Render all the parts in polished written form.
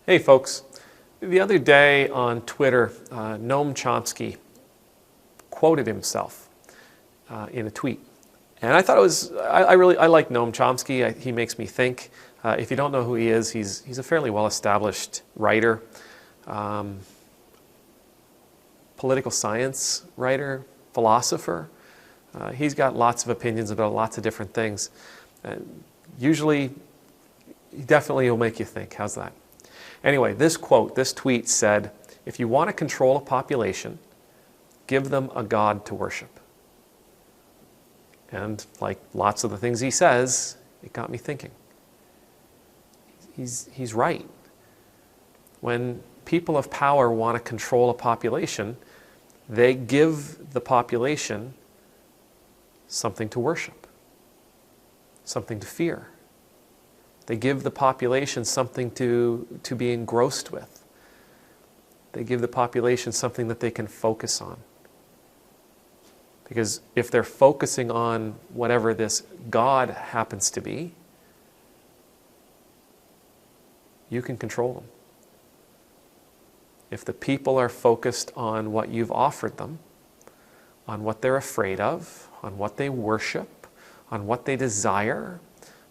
Hey folks, the other day on Twitter, Noam Chomsky quoted himself in a tweet. And I thought it was, I like Noam Chomsky. He makes me think. If you don't know who he is, he's a fairly well-established writer, political science writer, philosopher. He's got lots of opinions about lots of different things. Usually, he definitely will make you think. How's that? Anyway, this tweet said, if you want to control a population, give them a God to worship. And like lots of the things he says, it got me thinking. He's right. When people of power want to control a population, they give the population something to worship, something to fear. They give the population something to be engrossed with. They give the population something that they can focus on. Because if they're focusing on whatever this God happens to be, you can control them. If the people are focused on what you've offered them, on what they're afraid of, on what they worship, on what they desire,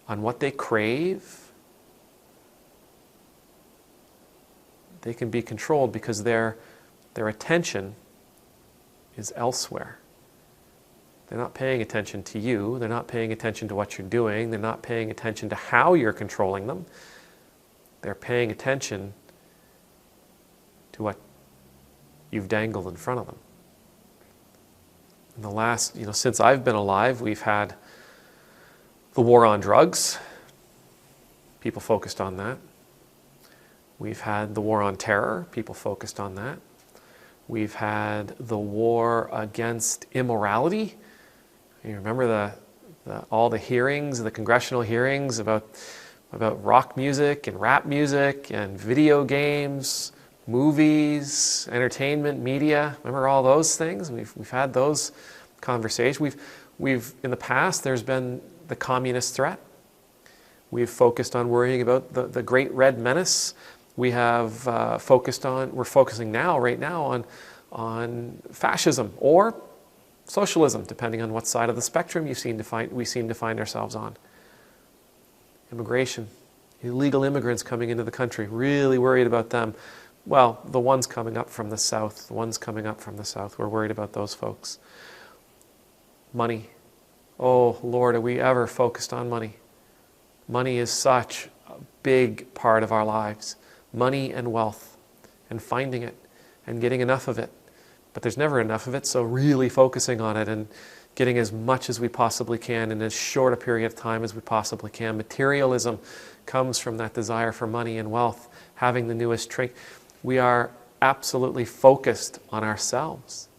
on what they crave, they can be controlled because their attention is elsewhere. They're not paying attention to you. They're not paying attention to what you're doing. They're not paying attention to how you're controlling them. They're paying attention to what you've dangled in front of them. In the last, since I've been alive, we've had the war on drugs. People focused on that. We've had the war on terror. People focused on that. We've had the war against immorality. You remember all the hearings, the congressional hearings about rock music and rap music and video games, movies, entertainment, media. Remember all those things? We've had those conversations. We've in the past, there's been the communist threat. We've focused on worrying about the Great Red Menace. We have we're focusing right now on fascism or socialism, depending on what side of the spectrum we seem to find ourselves on. Immigration, illegal immigrants coming into the country, really worried about them. Well, the ones coming up from the south, we're worried about those folks. Money. Oh, Lord, are we ever focused on money? Money is such a big part of our lives. Money and wealth, and finding it, and getting enough of it. But there's never enough of it, so really focusing on it and getting as much as we possibly can in as short a period of time as we possibly can. Materialism comes from that desire for money and wealth, having the newest trick. We are absolutely focused on ourselves.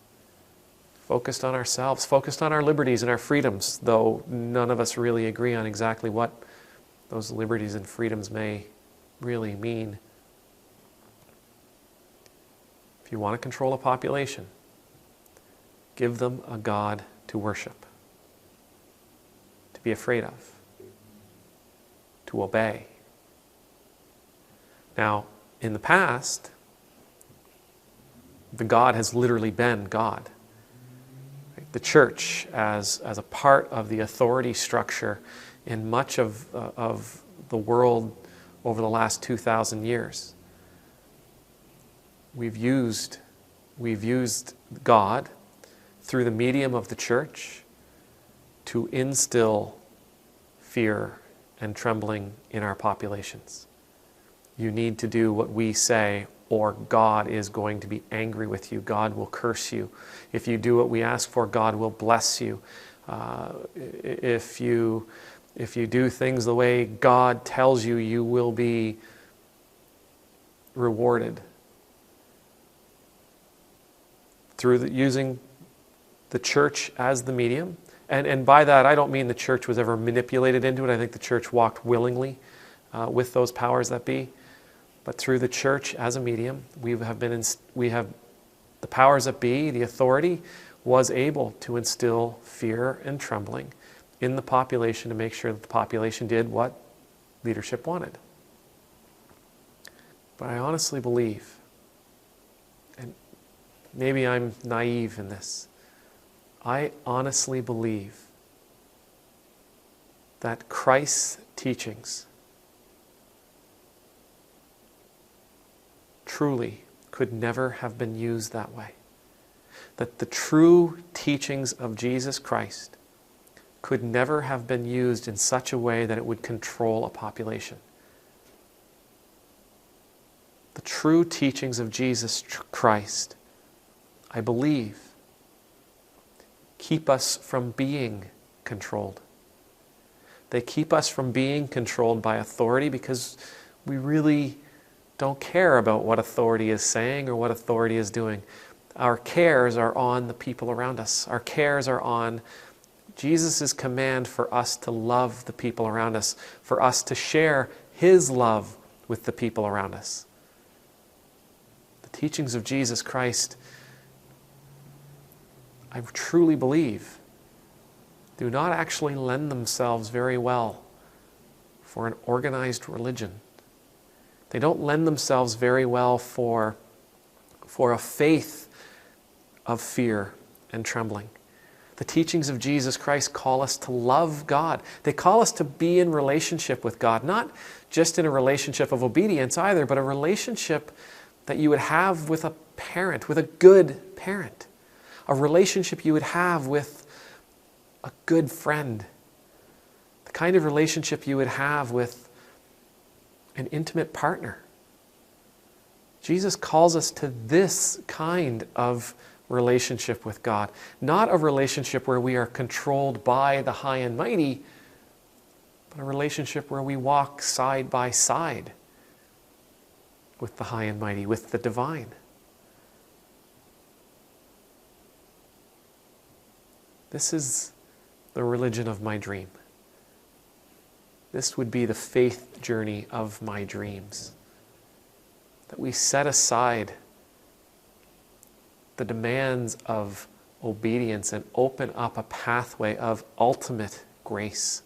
Focused on ourselves, focused on our liberties and our freedoms, though none of us really agree on exactly what those liberties and freedoms may really mean. If you want to control a population, give them a God to worship, to be afraid of, to obey. Now, in the past, the God has literally been God. The church, as a part of the authority structure in much of the world over the last 2,000 years, we've used God through the medium of the church to instill fear and trembling in our populations. You need to do what we say, or God is going to be angry with you. God will curse you. If you do what we ask for, God will bless you. If you do things the way God tells you, you will be rewarded. Through using the church as the medium. And by that, I don't mean the church was ever manipulated into it. I think the church walked willingly with those powers that be. But through the church as a medium, we have the powers that be, the authority, was able to instill fear and trembling in the population to make sure that the population did what leadership wanted. But I honestly believe, and maybe I'm naive in this, I honestly believe that Christ's teachings truly could never have been used that way. That the true teachings of Jesus Christ could never have been used in such a way that it would control a population. The true teachings of Jesus Christ, I believe, keep us from being controlled. They keep us from being controlled by authority because we really don't care about what authority is saying or what authority is doing. Our cares are on the people around us. Our cares are on Jesus' command for us to love the people around us, for us to share His love with the people around us. The teachings of Jesus Christ, I truly believe, do not actually lend themselves very well for an organized religion. They don't lend themselves very well for a faith of fear and trembling. The teachings of Jesus Christ call us to love God. They call us to be in relationship with God, not just in a relationship of obedience either, but a relationship that you would have with a parent, with a good parent. A relationship you would have with a good friend. The kind of relationship you would have with an intimate partner. Jesus calls us to this kind of relationship with God. Not a relationship where we are controlled by the high and mighty, but a relationship where we walk side by side with the high and mighty, with the divine. This is the religion of my dream. This would be the faith journey of my dreams. That we set aside the demands of obedience and open up a pathway of ultimate grace.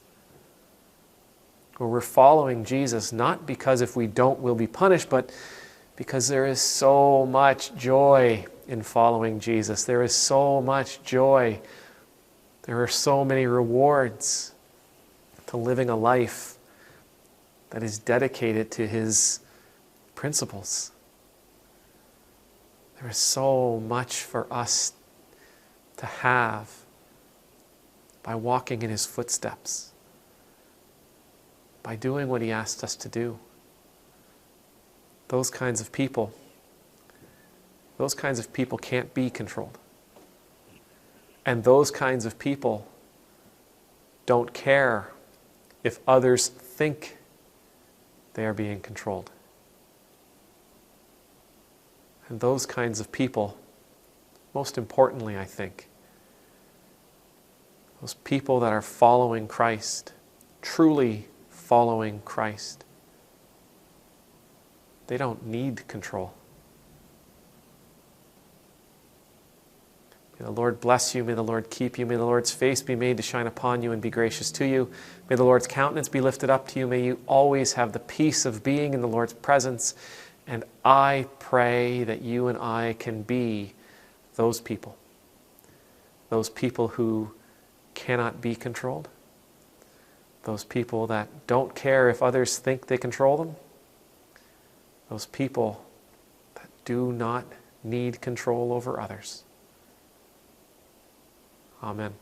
Where we're following Jesus not because if we don't we'll be punished, but because there is so much joy in following Jesus. There is so much joy. There are so many rewards to living a life that is dedicated to His principles. There is so much for us to have by walking in His footsteps, by doing what He asked us to do. Those kinds of people can't be controlled. And those kinds of people don't care if others think they are being controlled. And those kinds of people, most importantly, I think, those people that are following Christ, truly following Christ, they don't need control. May the Lord bless you. May the Lord keep you. May the Lord's face be made to shine upon you and be gracious to you. May the Lord's countenance be lifted up to you. May you always have the peace of being in the Lord's presence. And I pray that you and I can be those people who cannot be controlled, those people that don't care if others think they control them, those people that do not need control over others. Amen.